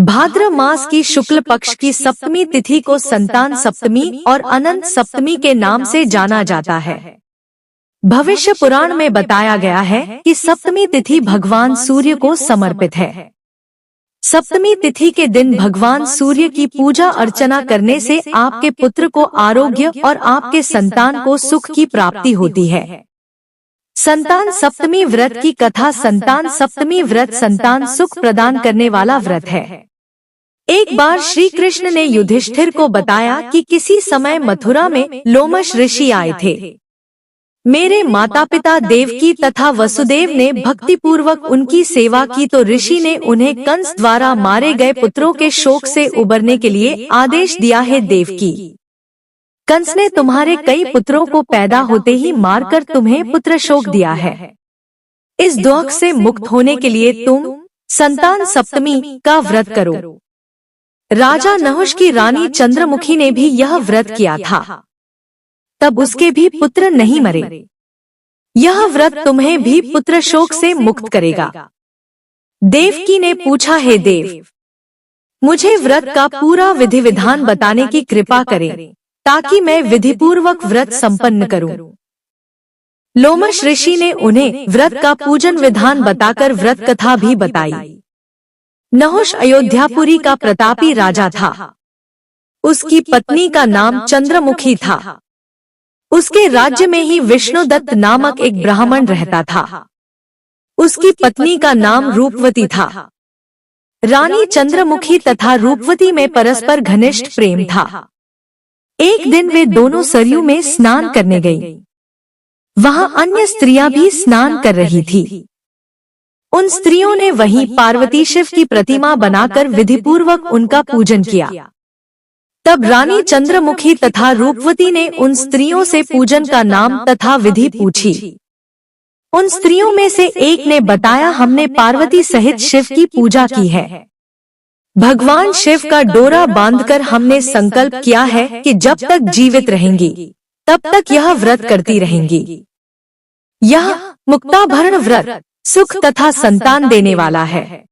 भाद्र मास की शुक्ल पक्ष की सप्तमी तिथि को संतान सप्तमी और अनंत सप्तमी के नाम से जाना जाता है। भविष्य पुराण में बताया गया है कि सप्तमी तिथि भगवान सूर्य को समर्पित है। सप्तमी तिथि के दिन भगवान सूर्य की पूजा अर्चना करने से आपके पुत्र को आरोग्य और आपके संतान को सुख की प्राप्ति होती है। संतान सप्तमी व्रत की कथा। संतान सप्तमी व्रत संतान सुख प्रदान करने वाला व्रत है। एक बार श्री कृष्ण ने युधिष्ठिर को बताया कि किसी समय मथुरा में लोमश ऋषि आए थे। मेरे माता पिता देवकी तथा वसुदेव ने भक्तिपूर्वक उनकी सेवा की तो ऋषि ने उन्हें कंस द्वारा मारे गए पुत्रों के शोक से उबरने के लिए आदेश दिया है। देवकी, कंस ने तुम्हारे कई पुत्रों को पैदा होते ही मारकर तुम्हें पुत्र शोक दिया है। इस दुख से मुक्त होने के लिए तुम संतान सप्तमी का व्रत करो। राजा नहुष की रानी चंद्रमुखी ने भी यह व्रत किया था, तब उसके भी पुत्र नहीं मरे। यह व्रत तुम्हें भी पुत्र शोक से मुक्त करेगा। देवकी ने पूछा, हे देव, मुझे व्रत का पूरा विधि विधान बताने की कृपा करें ताकि मैं विधिपूर्वक व्रत संपन्न करूं। लोमश ऋषि ने उन्हें व्रत का पूजन विधान बताकर व्रत कथा भी बताई। नहुष अयोध्यापुरी का प्रतापी राजा था। उसकी पत्नी का नाम चंद्रमुखी था। उसके राज्य में ही विष्णुदत्त नामक एक ब्राह्मण रहता था। उसकी पत्नी का नाम रूपवती था। रानी चंद्रमुखी तथा रूपवती में परस्पर घनिष्ठ प्रेम था। एक दिन वे दोनों सरयू में स्नान करने गईं। वहां अन्य स्त्रियां भी स्नान कर रही थी। उन स्त्रियों ने वहीं पार्वती शिव की प्रतिमा बनाकर विधिपूर्वक उनका पूजन किया। तब रानी चंद्रमुखी तथा रूपवती ने उन स्त्रियों से पूजन का नाम तथा विधि पूछी। उन स्त्रियों में से एक ने बताया, हमने पार्वती सहित शिव की पूजा की है। भगवान शिव का डोरा बांधकर हमने संकल्प किया है कि जब तक जीवित रहेंगी तब तक यह व्रत करती रहेंगी। यह मुक्ताभरण व्रत सुख तथा संतान देने वाला है।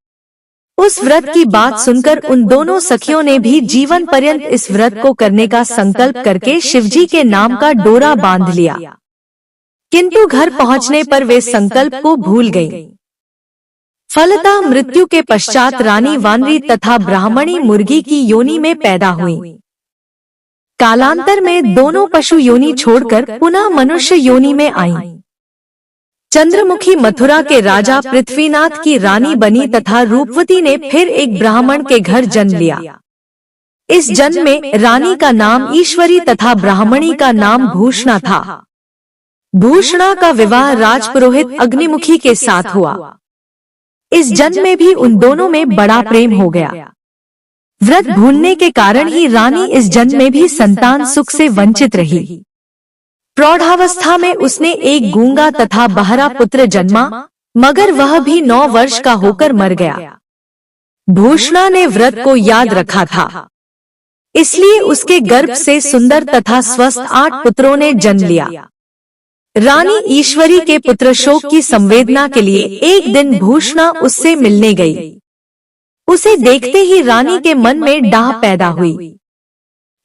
उस व्रत की बात सुनकर उन दोनों सखियों ने भी जीवन पर्यंत इस व्रत को करने का संकल्प करके शिवजी के नाम का डोरा बांध लिया। किंतु घर पहुंचने पर वे संकल्प को भूल गईं। फलतः मृत्यु के पश्चात रानी वानरी तथा ब्राह्मणी मुर्गी की योनि में पैदा हुई। कालांतर में दोनों पशु योनि छोड़कर पुनः मनुष्य योनि में आईं। चंद्रमुखी मथुरा के राजा पृथ्वीनाथ की रानी बनी तथा रूपवती ने फिर एक ब्राह्मण के घर जन्म लिया। इस जन्म में रानी का नाम ईश्वरी तथा ब्राह्मणी का नाम भूषणा था। भूषणा का विवाह राजपुरोहित अग्निमुखी के साथ हुआ। इस जन्म में भी उन दोनों में बड़ा प्रेम हो गया। व्रत भूलने के कारण ही रानी इस जन्म में भी संतान सुख से वंचित रही। प्रौढ़ावस्था में उसने एक गूंगा तथा बहरा पुत्र जन्मा, मगर वह भी 9 वर्ष का होकर मर गया। भूषणा ने व्रत को याद रखा था, इसलिए उसके गर्भ से सुंदर तथा स्वस्थ 8 पुत्रों ने जन्म लिया। रानी ईश्वरी के पुत्र शोक की संवेदना के लिए एक दिन भूषणा उससे मिलने गई। उसे देखते ही रानी के मन में डाह पैदा हुई।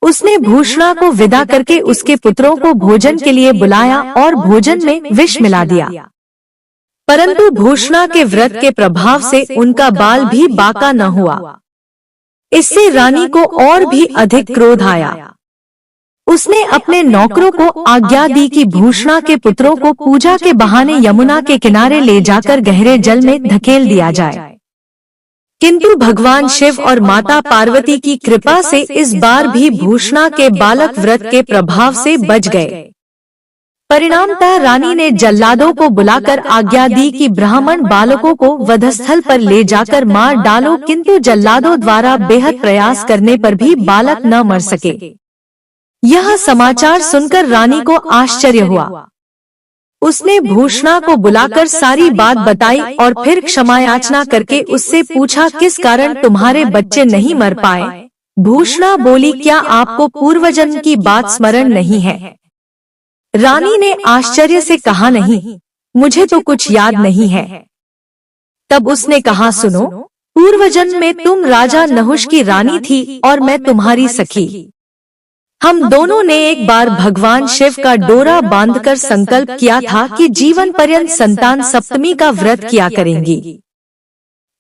उसने भूषणा को विदा करके उसके पुत्रों को भोजन के लिए बुलाया और भोजन में विष मिला दिया। परंतु भूषणा के व्रत के प्रभाव से उनका बाल भी बाका न हुआ। इससे रानी को और भी अधिक क्रोध आया। उसने अपने नौकरों को आज्ञा दी कि भूषणा के पुत्रों को पूजा के बहाने यमुना के किनारे ले जाकर गहरे जल में धकेल दिया जाए। किंतु भगवान शिव और माता पार्वती की कृपा से इस बार भी भूषणा के बालक व्रत के प्रभाव से बच गए। परिणामतः रानी ने जल्लादों को बुलाकर आज्ञा दी कि ब्राह्मण बालकों को वधस्थल पर ले जाकर मार डालो, किंतु जल्लादों द्वारा बेहद प्रयास करने पर भी बालक न मर सके। यह समाचार सुनकर रानी को आश्चर्य हुआ। उसने भूषणा को बुलाकर सारी बात बताई और फिर क्षमा याचना करके उससे पूछा, किस कारण तुम्हारे बच्चे नहीं मर पाए? भूषणा बोली, क्या आपको पूर्वजन्म की बात स्मरण नहीं है? रानी ने आश्चर्य से कहा, नहीं, मुझे तो कुछ याद नहीं है। तब उसने कहा, सुनो, पूर्वजन्म में तुम राजा नहुष की रानी थी और मैं तुम्हारी सखी। हम दोनों ने एक बार भगवान शिव का डोरा बांधकर संकल्प किया था कि जीवन पर्यंत संतान सप्तमी का व्रत किया करेंगी,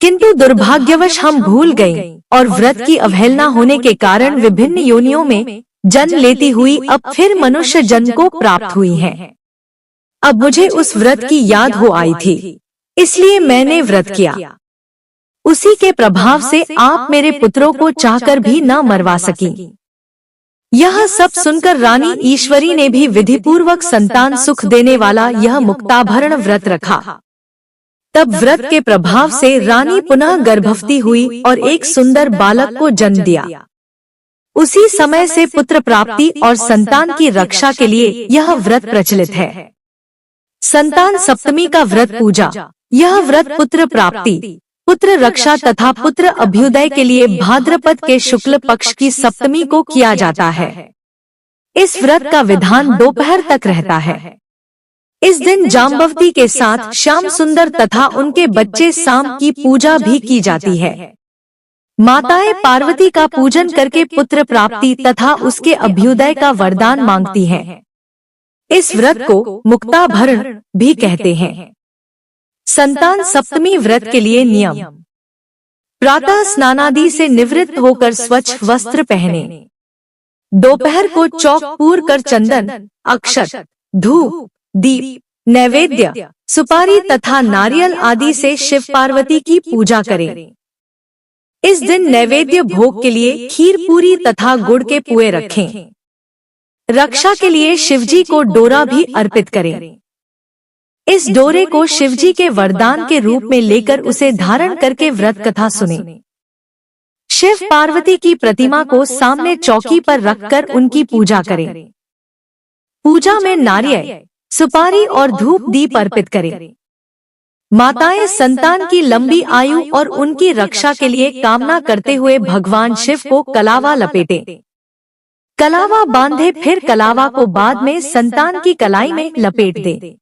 किंतु दुर्भाग्यवश हम भूल गए और व्रत की अवहेलना होने के कारण विभिन्न योनियों में जन्म लेती हुई अब फिर मनुष्य जन्म को प्राप्त हुई हैं। अब मुझे उस व्रत की याद हो आई थी, इसलिए मैंने व्रत किया। उसी के प्रभाव से आप मेरे पुत्रों को चाहकर भी न मरवा सकी। यह सब सुनकर रानी ईश्वरी ने भी विधिपूर्वक संतान सुख देने वाला यह मुक्ताभरण व्रत रखा। तब व्रत के प्रभाव से रानी पुनः गर्भवती हुई और एक सुंदर बालक को जन्म दिया। उसी समय से पुत्र प्राप्ति और संतान की रक्षा के लिए यह व्रत प्रचलित है। संतान सप्तमी का व्रत पूजा। यह व्रत पुत्र प्राप्ति, पुत्र रक्षा तथा पुत्र अभ्युदय के लिए भाद्रपद के शुक्ल पक्ष की सप्तमी को किया जाता है। इस व्रत का विधान दोपहर तक रहता है। इस दिन जाम्बवती के साथ श्याम सुंदर तथा उनके बच्चे साम की पूजा भी की जाती है। माताएं पार्वती का पूजन करके पुत्र प्राप्ति तथा उसके अभ्युदय का वरदान मांगती हैं। इस व्रत को मुक्ताभरण भी कहते हैं। संतान सप्तमी व्रत के लिए नियम। प्रातः स्नानादि से निवृत्त होकर स्वच्छ वस्त्र पहने। दोपहर को चौक पूर कर चंदन, अक्षत, धूप, दीप, नैवेद्य, सुपारी तथा नारियल आदि से शिव पार्वती की पूजा करें। इस दिन नैवेद्य भोग के लिए खीर पूरी तथा गुड़ के पुए रखें। रक्षा के लिए शिवजी को डोरा भी अर्पित करें। इस डोरे को शिवजी के वरदान के रूप में लेकर उसे धारण करके व्रत कथा सुने। शिव पार्वती की प्रतिमा को सामने चौकी पर रखकर उनकी पूजा करें। पूजा में नारियल, सुपारी और धूप दीप अर्पित करें। माताएं संतान की लंबी आयु और उनकी रक्षा के लिए कामना करते हुए भगवान शिव को कलावा लपेटे। कलावा बांधे, फिर कलावा को बाद में संतान की कलाई में लपेट दे।